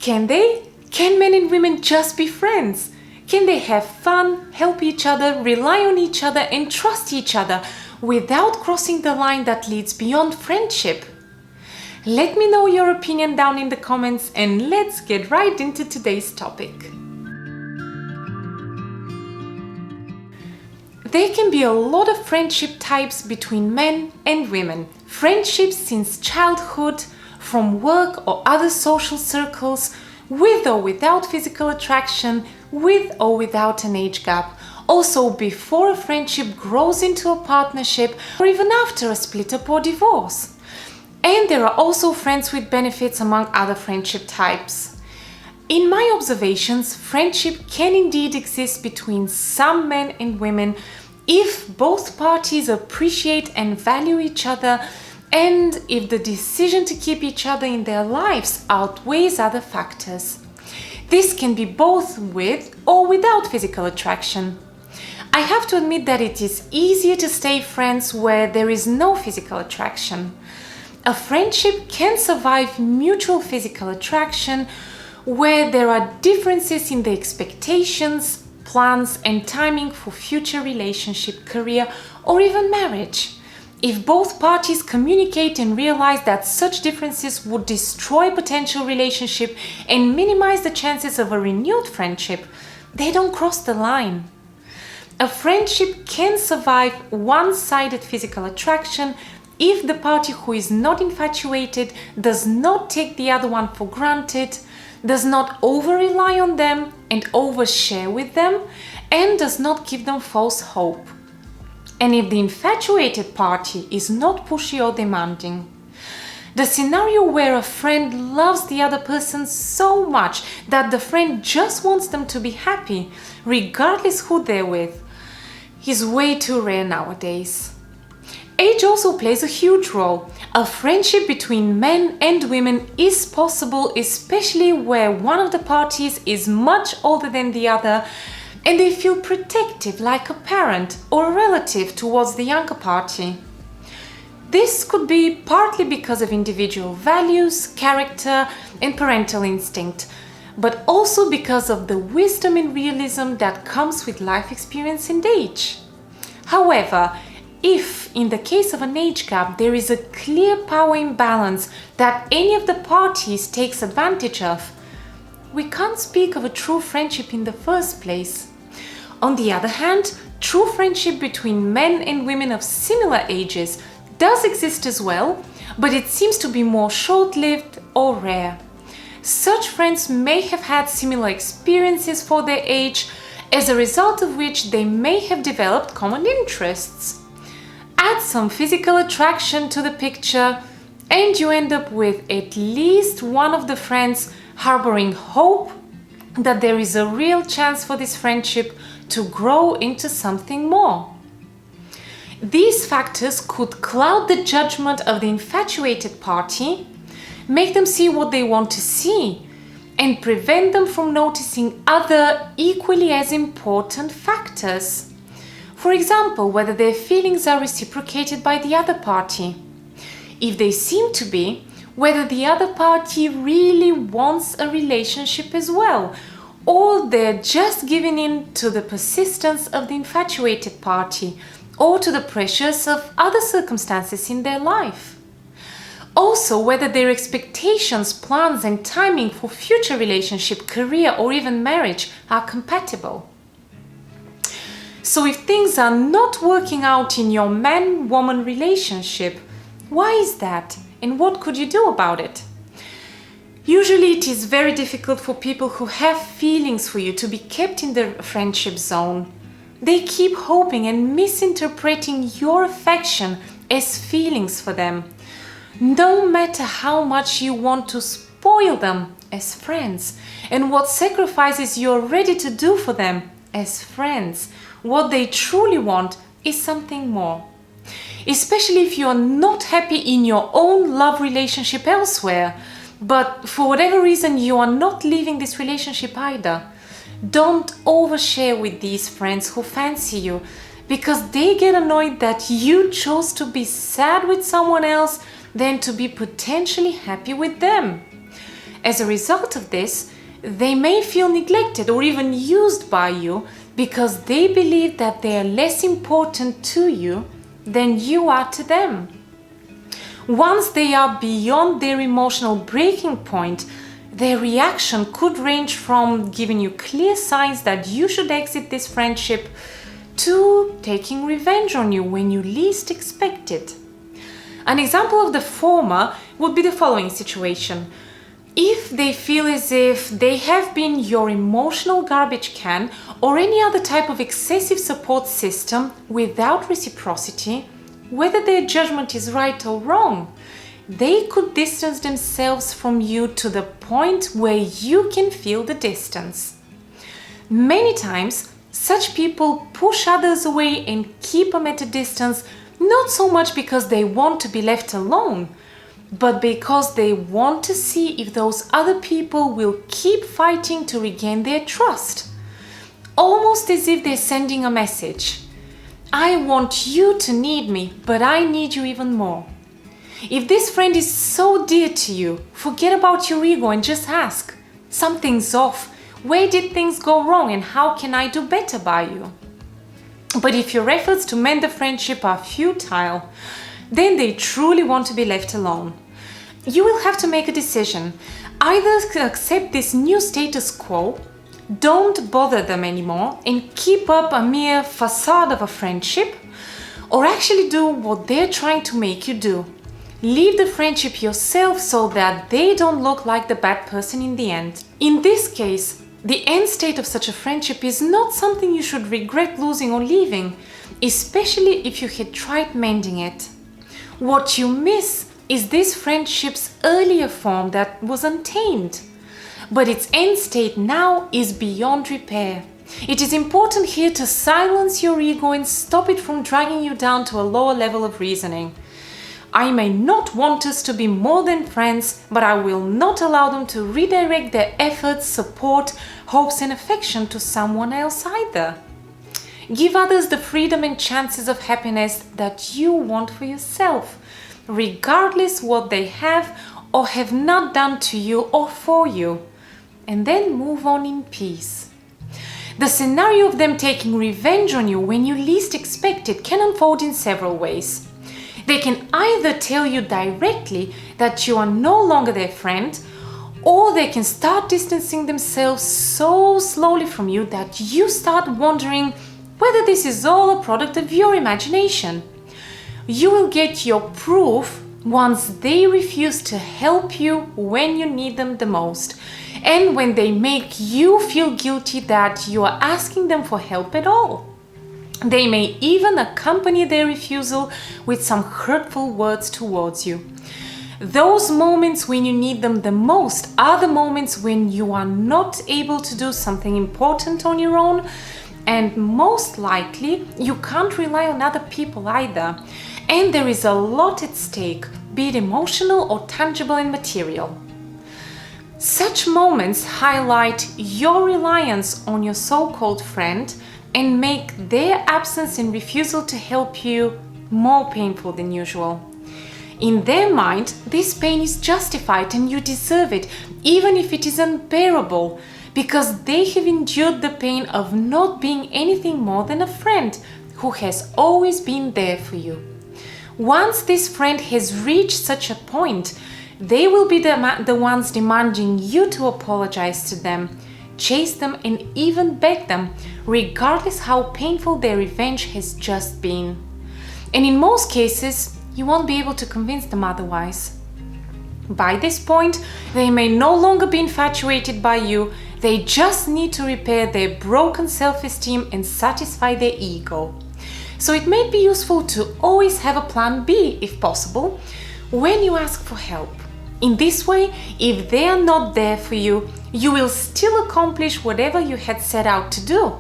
Can they? Can men and women just be friends? Can they have fun, help each other, rely on each other, and trust each other without crossing the line that leads beyond friendship? Let me know your opinion down in the comments, and let's get right into today's topic. There can be a lot of friendship types between men and women. Friendships since childhood, from work or other social circles, with or without physical attraction, with or without an age gap. Also before a friendship grows into a partnership, or even after a split up or divorce. And there are also friends with benefits among other friendship types. In my observations, friendship can indeed exist between some men and women if both parties appreciate and value each other, and if the decision to keep each other in their lives outweighs other factors. This can be both with or without physical attraction. I have to admit that it is easier to stay friends where there is no physical attraction. A friendship can survive mutual physical attraction where there are differences in the expectations, plans, and timing for future relationship, career, or even marriage. If both parties communicate and realize that such differences would destroy a potential relationship and minimize the chances of a renewed friendship, they don't cross the line. A friendship can survive one-sided physical attraction if the party who is not infatuated does not take the other one for granted, does not over-rely on them and overshare with them, and does not give them false hope. And if the infatuated party is not pushy or demanding. The scenario where a friend loves the other person so much that the friend just wants them to be happy, regardless who they're with, is way too rare nowadays. Age also plays a huge role. A friendship between men and women is possible, especially where one of the parties is much older than the other and they feel protective like a parent or a relative towards the younger party. This could be partly because of individual values, character, and parental instinct, but also because of the wisdom and realism that comes with life experience and age. However, if, in the case of an age gap, there is a clear power imbalance that any of the parties takes advantage of, we can't speak of a true friendship in the first place. On the other hand, true friendship between men and women of similar ages does exist as well, but it seems to be more short-lived or rare. Such friends may have had similar experiences for their age, as a result of which they may have developed common interests. Add some physical attraction to the picture, and you end up with at least one of the friends harboring hope that there is a real chance for this friendship to grow into something more. These factors could cloud the judgment of the infatuated party, make them see what they want to see, and prevent them from noticing other equally as important factors. For example, whether their feelings are reciprocated by the other party. If they seem to be, whether the other party really wants a relationship as well, or they're just giving in to the persistence of the infatuated party or to the pressures of other circumstances in their life. Also, whether their expectations, plans, and timing for future relationship, career, or even marriage are compatible. So if things are not working out in your man-woman relationship, why is that? And what could you do about it? Usually it is very difficult for people who have feelings for you to be kept in the friendship zone. They keep hoping and misinterpreting your affection as feelings for them, no matter how much you want to spoil them as friends and what sacrifices you're ready to do for them as friends. What they truly want is something more. Especially if you're not happy in your own love relationship elsewhere, but for whatever reason you are not leaving this relationship either. Don't overshare with these friends who fancy you, because they get annoyed that you chose to be sad with someone else than to be potentially happy with them. As a result of this, they may feel neglected or even used by you because they believe that they are less important to you than you are to them. Once they are beyond their emotional breaking point, their reaction could range from giving you clear signs that you should exit this friendship to taking revenge on you when you least expect it. An example of the former would be the following situation. If they feel as if they have been your emotional garbage can or any other type of excessive support system without reciprocity, whether their judgment is right or wrong, they could distance themselves from you to the point where you can feel the distance. Many times, such people push others away and keep them at a distance, not so much because they want to be left alone, but because they want to see if those other people will keep fighting to regain their trust. Almost as if they're sending a message. I want you to need me, but I need you even more. If this friend is so dear to you, forget about your ego and just ask. Something's off. Where did things go wrong and how can I do better by you? But if your efforts to mend the friendship are futile, then they truly want to be left alone. You will have to make a decision. Either accept this new status quo, don't bother them anymore and keep up a mere facade of a friendship, or actually do what they're trying to make you do. Leave the friendship yourself so that they don't look like the bad person in the end. In this case, the end state of such a friendship is not something you should regret losing or leaving, especially if you had tried mending it. What you miss is this friendship's earlier form that was untamed. But its end state now is beyond repair. It is important here to silence your ego and stop it from dragging you down to a lower level of reasoning. I may not want us to be more than friends, but I will not allow them to redirect their efforts, support, hopes and affection to someone else either. Give others the freedom and chances of happiness that you want for yourself, regardless what they have or have not done to you or for you, and then move on in peace. The scenario of them taking revenge on you when you least expect it can unfold in several ways. They can either tell you directly that you are no longer their friend, or they can start distancing themselves so slowly from you that you start wondering whether this is all a product of your imagination. You will get your proof once they refuse to help you when you need them the most, and when they make you feel guilty that you are asking them for help at all. They may even accompany their refusal with some hurtful words towards you. Those moments when you need them the most are the moments when you are not able to do something important on your own, and most likely you can't rely on other people either, and there is a lot at stake, be it emotional or tangible and material. Such moments highlight your reliance on your so-called friend and make their absence and refusal to help you more painful than usual. In their mind, this pain is justified and you deserve it, even if it is unbearable, because they have endured the pain of not being anything more than a friend who has always been there for you. Once this friend has reached such a point, they will be the ones demanding you to apologize to them, chase them and even beg them, regardless how painful their revenge has just been. And in most cases, you won't be able to convince them otherwise. By this point, they may no longer be infatuated by you, they just need to repair their broken self-esteem and satisfy their ego. So it may be useful to always have a plan B, if possible, when you ask for help. In this way, if they are not there for you, you will still accomplish whatever you had set out to do.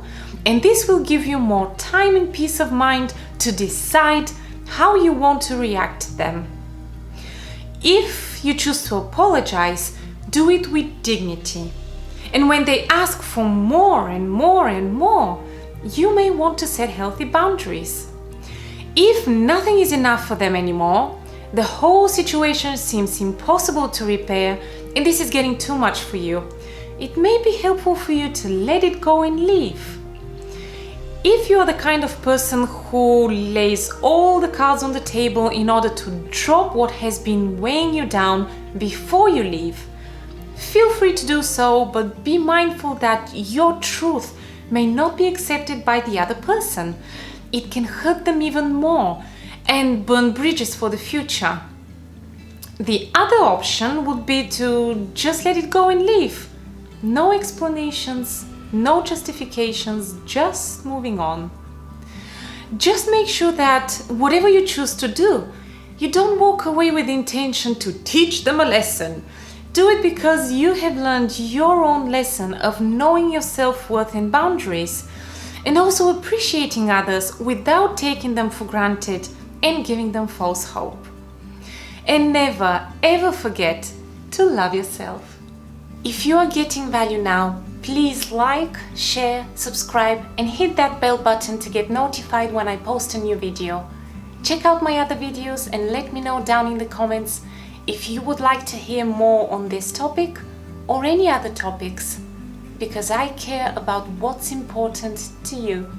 And this will give you more time and peace of mind to decide how you want to react to them. If you choose to apologize, do it with dignity. And when they ask for more and more and more, you may want to set healthy boundaries. If nothing is enough for them anymore, the whole situation seems impossible to repair, and this is getting too much for you, it may be helpful for you to let it go and leave. If you're the kind of person who lays all the cards on the table in order to drop what has been weighing you down before you leave, feel free to do so, but be mindful that your truth may not be accepted by the other person. It can hurt them even more and burn bridges for the future. The other option would be to just let it go and leave. No explanations, no justifications, just moving on. Just make sure that whatever you choose to do, you don't walk away with the intention to teach them a lesson. Do it because you have learned your own lesson of knowing your self-worth and boundaries, and also appreciating others without taking them for granted and giving them false hope. And never ever forget to love yourself. If you are getting value now, please like, share, subscribe, and hit that bell button to get notified when I post a new video. Check out my other videos and let me know down in the comments if you would like to hear more on this topic or any other topics, because I care about what's important to you.